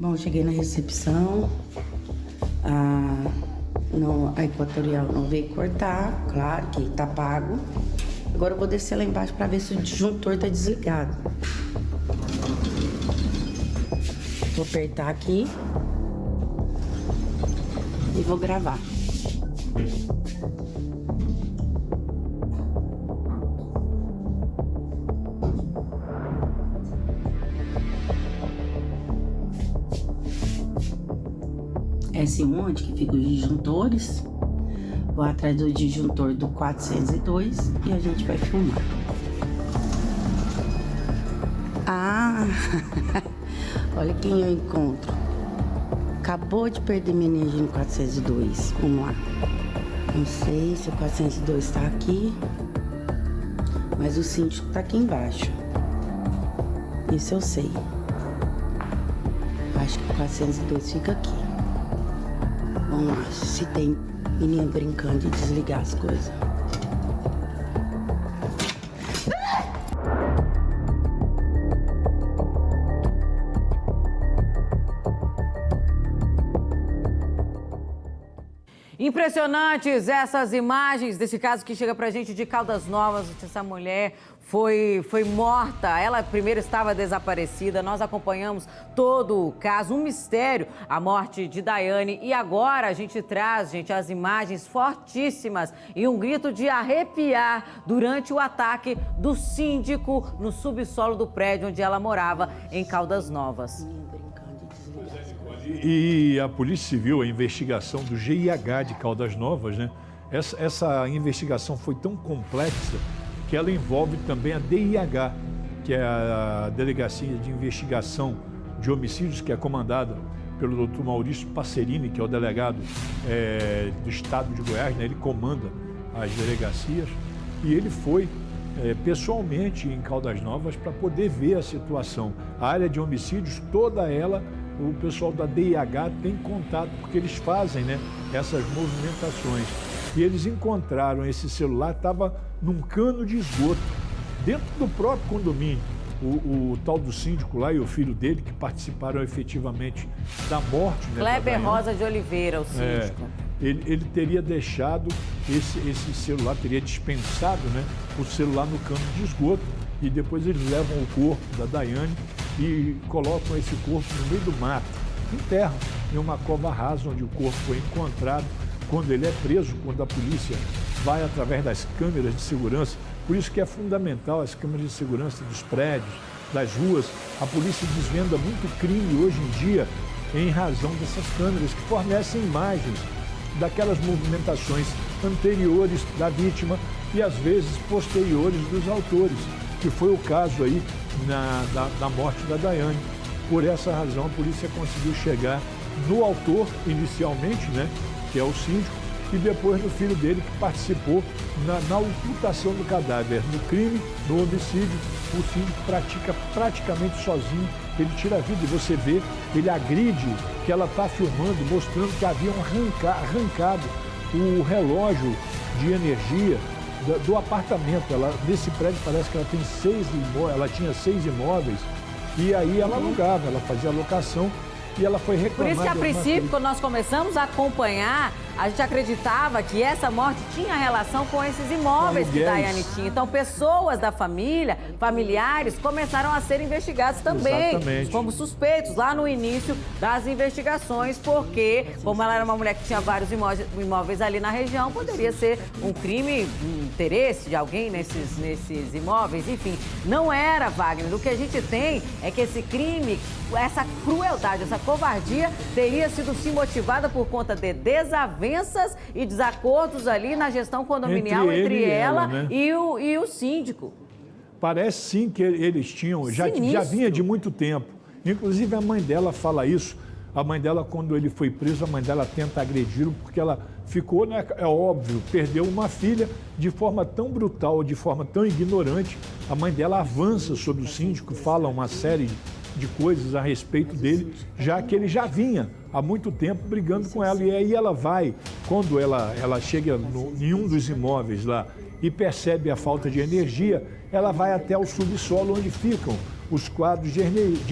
Bom, cheguei na recepção, a Equatorial não veio cortar, claro que tá pago. Agora eu vou descer lá embaixo para ver se o disjuntor tá desligado. Vou apertar aqui e vou gravar. Esse onde que fica os disjuntores. Vou atrás do disjuntor do 402 e a gente vai filmar. Olha quem eu encontro. Acabou de perder minha energia no 402. Vamos lá. Não sei se o 402 está aqui, mas o síndico está aqui embaixo. Isso eu sei. Acho que o 402 fica aqui. Vamos lá, se tem menina brincando de desligar as coisas. Impressionantes essas imagens desse caso que chega pra gente de Caldas Novas. Essa mulher foi morta. Ela primeiro estava desaparecida. Nós acompanhamos todo o caso, um mistério, a morte de Daiane. E agora a gente traz, as imagens fortíssimas e um grito de arrepiar durante o ataque do síndico no subsolo do prédio onde ela morava, em Caldas Novas. E a Polícia Civil, a investigação do GIH de Caldas Novas, né? Essa investigação foi tão complexa que ela envolve também a DIH, que é a Delegacia de Investigação de Homicídios, que é comandada pelo Dr. Maurício Passerini, que é o delegado do estado de Goiás, né? Ele comanda as delegacias e ele foi pessoalmente em Caldas Novas para poder ver a situação. A área de homicídios, toda ela, o pessoal da DIH tem contato, porque eles fazem, né, essas movimentações. E eles encontraram esse celular, estava num cano de esgoto, dentro do próprio condomínio. O tal do síndico lá e o filho dele, que participaram efetivamente da morte. Né, Kleber Rosa de Oliveira, o síndico. Ele teria deixado esse celular, teria dispensado, né, o celular no cano de esgoto, e depois eles levam o corpo da Daiane e colocam esse corpo no meio do mato, enterram em uma cova rasa onde o corpo foi encontrado. Quando ele é preso, quando a polícia vai através das câmeras de segurança, por isso que é fundamental as câmeras de segurança dos prédios, das ruas. A polícia desvenda muito crime hoje em dia em razão dessas câmeras que fornecem imagens daquelas movimentações anteriores da vítima e às vezes posteriores dos autores, que foi o caso aí da morte da Daiane. Por essa razão, a polícia conseguiu chegar no autor inicialmente, né, que é o síndico, e depois no filho dele, que participou na ocultação do cadáver. No crime, no homicídio, o síndico pratica praticamente sozinho, ele tira a vida e você vê, ele agride, que ela está filmando, mostrando que haviam arrancado o relógio de energia do apartamento. Nesse prédio parece que ela tem ela tinha 6 imóveis, e aí ela alugava, ela fazia locação e ela foi reclamar. Por isso que a princípio, quando nós começamos a acompanhar, a gente acreditava que essa morte tinha relação com esses imóveis que Daiane tinha. Então, pessoas da família, familiares, começaram a ser investigados também. Exatamente. Como suspeitos lá no início das investigações, porque, como ela era uma mulher que tinha vários imóveis ali na região, poderia ser um crime, um interesse de alguém nesses imóveis. Enfim, não era, Wagner. O que a gente tem é que esse crime, essa crueldade, essa covardia teria sido sim motivada por conta de desavenças e desacordos ali na gestão condominial entre ela, né, e o síndico. Parece sim que eles tinham, já vinha de muito tempo. Inclusive a mãe dela fala isso. A mãe dela, quando ele foi preso, a mãe dela tenta agredi-lo porque ela ficou, né, é óbvio, perdeu uma filha de forma tão brutal, de forma tão ignorante. A mãe dela avança sobre o síndico, fala uma série de coisas a respeito dele, já que ele já vinha há muito tempo brigando com ela. E aí ela vai, quando ela chega em um dos imóveis lá e percebe a falta de energia, ela vai até o subsolo onde ficam os quadros de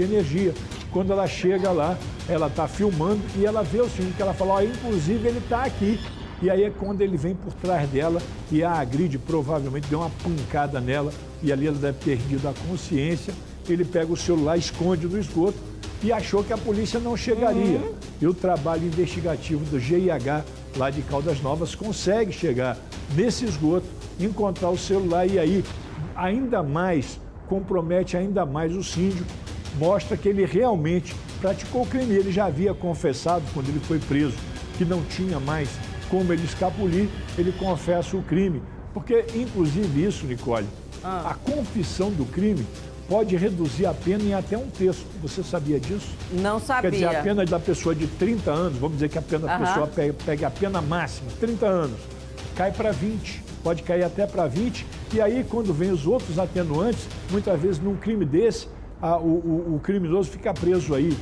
energia. Quando ela chega lá, ela está filmando e ela vê o seguinte, que ela fala, inclusive ele está aqui. E aí é quando ele vem por trás dela e a agride, provavelmente deu uma pancada nela e ali ela deve ter perdido a consciência. Ele pega o celular, esconde no esgoto e achou que a polícia não chegaria. E o trabalho investigativo do GIH, lá de Caldas Novas, consegue chegar nesse esgoto, encontrar o celular e aí ainda mais, compromete ainda mais o síndico, mostra que ele realmente praticou o crime. Ele já havia confessado, quando ele foi preso, que não tinha mais como ele escapulir, ele confessa o crime. Porque, inclusive isso, Nicole, a confissão do crime pode reduzir a pena em até 1/3. Você sabia disso? Não sabia. Quer dizer, a pena da pessoa de 30 anos, vamos dizer que a pena da pessoa pega a pena máxima, 30 anos, cai para 20, pode cair até para 20, e aí quando vem os outros atenuantes, muitas vezes num crime desse, o criminoso fica preso aí,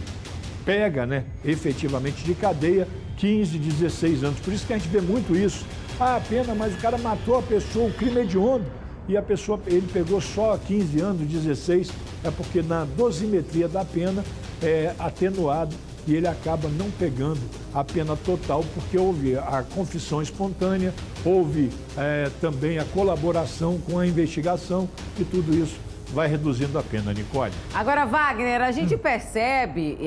pega, né, efetivamente de cadeia, 15, 16 anos. Por isso que a gente vê muito isso. A pena, mas o cara matou a pessoa, o crime é hediondo. E a pessoa, ele pegou só 15 anos, 16, é porque na dosimetria da pena é atenuado e ele acaba não pegando a pena total, porque houve a confissão espontânea, houve também a colaboração com a investigação e tudo isso vai reduzindo a pena, Nicole. Agora, Wagner, a gente percebe,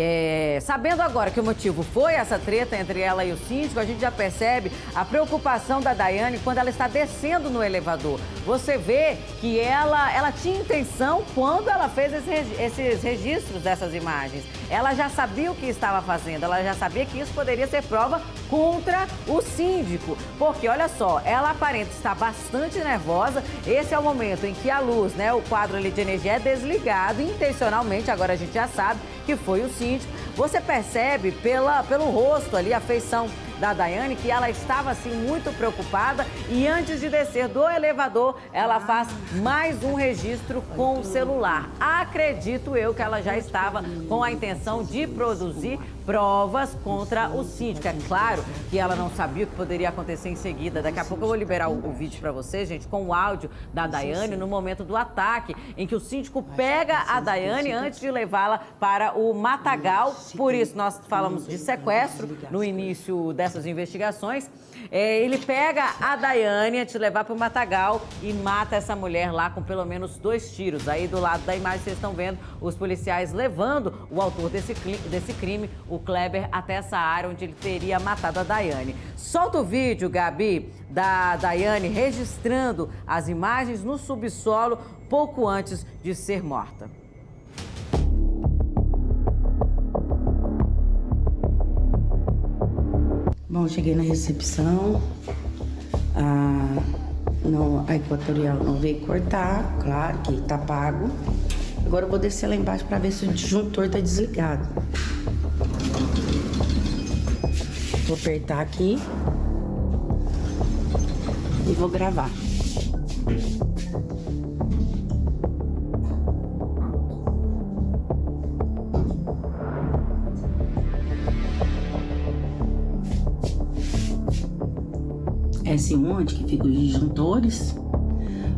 sabendo agora que o motivo foi essa treta entre ela e o síndico, a gente já percebe a preocupação da Daiane quando ela está descendo no elevador. Você vê que ela tinha intenção quando ela fez esses registros dessas imagens. Ela já sabia o que estava fazendo, ela já sabia que isso poderia ser prova contra o síndico. Porque, olha só, ela aparenta estar bastante nervosa. Esse é o momento em que a luz, né, o quadro ali de energia é desligado intencionalmente, agora a gente já sabe que foi o síndico. Você percebe pelo rosto ali, a feição da Daiane, que ela estava assim muito preocupada e antes de descer do elevador, ela faz mais um registro com o celular. Acredito eu que ela já estava com a intenção de produzir provas contra o síndico. É claro que ela não sabia o que poderia acontecer em seguida. Daqui a pouco eu vou liberar o vídeo para vocês, gente, com o áudio da Daiane no momento do ataque, em que o síndico pega a Daiane antes de levá-la para o matagal. Por isso nós falamos de sequestro no início dessas investigações. Ele pega a Daiane antes de levar para o matagal e mata essa mulher lá com pelo menos 2 tiros. Aí do lado da imagem vocês estão vendo os policiais levando o autor desse crime, o Kleber, até essa área onde ele teria matado a Daiane. Solta o vídeo, Gabi, da Daiane registrando as imagens no subsolo pouco antes de ser morta. Bom, cheguei na recepção, a Equatorial não veio cortar, claro que tá pago. Agora eu vou descer lá embaixo para ver se o disjuntor tá desligado. Vou apertar aqui e vou gravar. S1, onde que fica os disjuntores.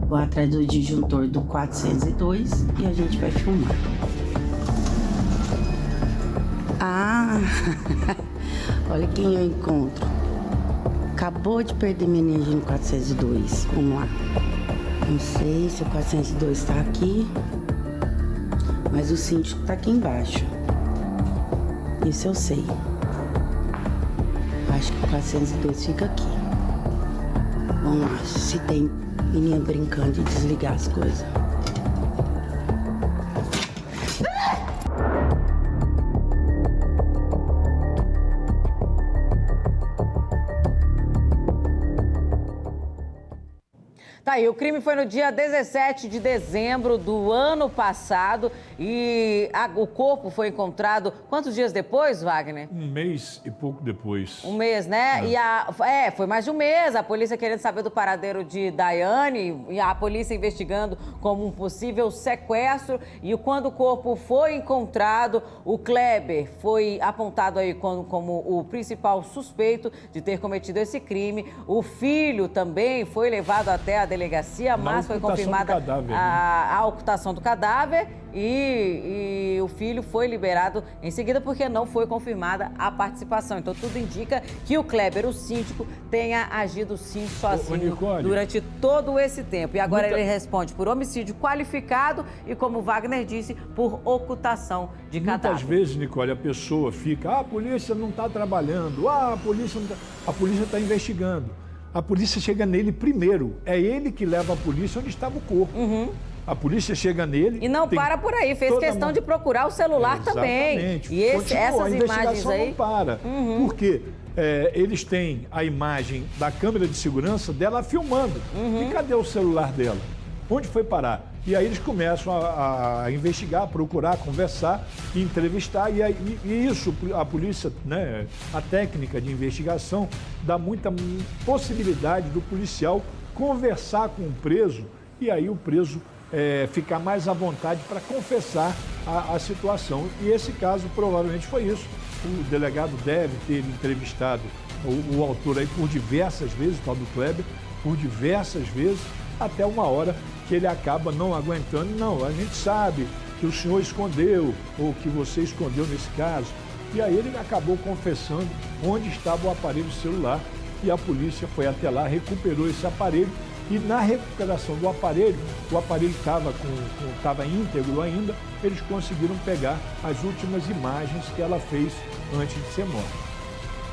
Vou atrás do disjuntor do 402 e a gente vai filmar. Olha quem eu encontro. Acabou de perder minha energia no 402. Vamos lá. Não sei se o 402 está aqui, mas o síndico está aqui embaixo. Isso eu sei. Acho que o 402 fica aqui. Vamos lá, se tem menina brincando de desligar as coisas. Tá aí, o crime foi no dia 17 de dezembro do ano passado e o corpo foi encontrado quantos dias depois, Wagner? Um mês e pouco depois. Um mês, né? Foi mais de um mês. A polícia querendo saber do paradeiro de Daiane e a polícia investigando como um possível sequestro. E quando o corpo foi encontrado, o Kleber foi apontado aí como o principal suspeito de ter cometido esse crime. O filho também foi levado até a delegacia, mas foi confirmada a ocultação do cadáver e o filho foi liberado em seguida porque não foi confirmada a participação. Então tudo indica que o Kleber, o síndico, tenha agido sim sozinho durante todo esse tempo. E agora ele responde por homicídio qualificado e, como o Wagner disse, por ocultação de cadáver. Muitas vezes, Nicole, a pessoa fica, a polícia não está trabalhando, a polícia está investigando. A polícia chega nele primeiro. É ele que leva a polícia onde estava o corpo. A polícia chega nele... E não para por aí, fez questão de procurar o celular também. E essas imagens aí... não para. Porque eles têm a imagem da câmera de segurança dela filmando. E cadê o celular dela? Onde foi parar? E aí eles começam a investigar, procurar, conversar, entrevistar. E isso, a polícia, né, a técnica de investigação, dá muita possibilidade do policial conversar com o preso e aí o preso ficar mais à vontade para confessar a situação. E esse caso provavelmente foi isso. O delegado deve ter entrevistado o autor aí por diversas vezes, o tal do Kleber, por diversas vezes, até uma hora que ele acaba não aguentando. Não, a gente sabe que o senhor escondeu, ou que você escondeu nesse caso. E aí ele acabou confessando onde estava o aparelho celular e a polícia foi até lá, recuperou esse aparelho e na recuperação do aparelho, o aparelho estava íntegro ainda, eles conseguiram pegar as últimas imagens que ela fez antes de ser morta.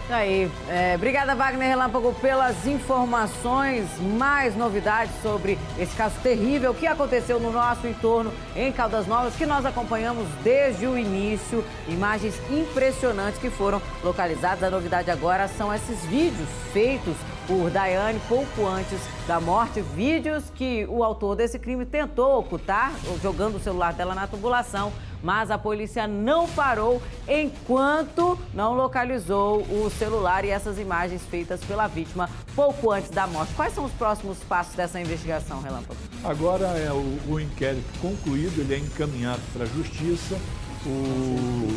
Aí, obrigada, Wagner Relâmpago, pelas informações, mais novidades sobre esse caso terrível que aconteceu no nosso entorno em Caldas Novas, que nós acompanhamos desde o início, imagens impressionantes que foram localizadas. A novidade agora são esses vídeos feitos por Daiane pouco antes da morte, vídeos que o autor desse crime tentou ocultar, jogando o celular dela na tubulação, mas a polícia não parou enquanto não localizou o celular e essas imagens feitas pela vítima pouco antes da morte. Quais são os próximos passos dessa investigação, Relâmpago? Agora o inquérito concluído, ele é encaminhado para a justiça,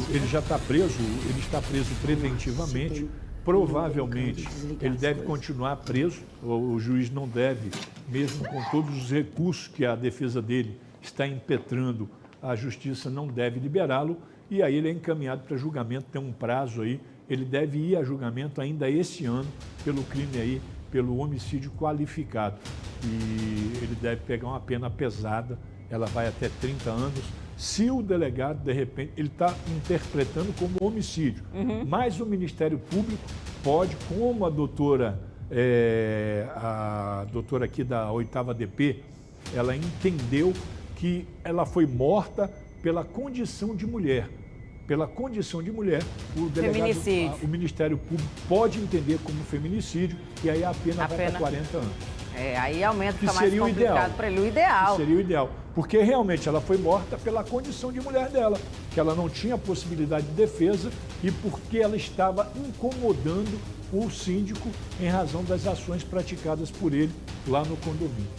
ele já está preso, ele está preso preventivamente. Provavelmente ele deve continuar preso, o juiz não deve, mesmo com todos os recursos que a defesa dele está impetrando, a justiça não deve liberá-lo e aí ele é encaminhado para julgamento, tem um prazo aí, ele deve ir a julgamento ainda esse ano pelo crime aí, pelo homicídio qualificado. E ele deve pegar uma pena pesada, ela vai até 30 anos. Se o delegado, de repente, ele está interpretando como homicídio, mas o Ministério Público pode, como a doutora aqui da 8ª DP, ela entendeu que ela foi morta pela condição de mulher. Pela condição de mulher, o delegado, o Ministério Público pode entender como feminicídio e aí a pena vai para 40 anos. Aí aumenta, fica mais complicado para ele. O ideal. Seria o ideal. Porque realmente ela foi morta pela condição de mulher dela, que ela não tinha possibilidade de defesa e porque ela estava incomodando o síndico em razão das ações praticadas por ele lá no condomínio.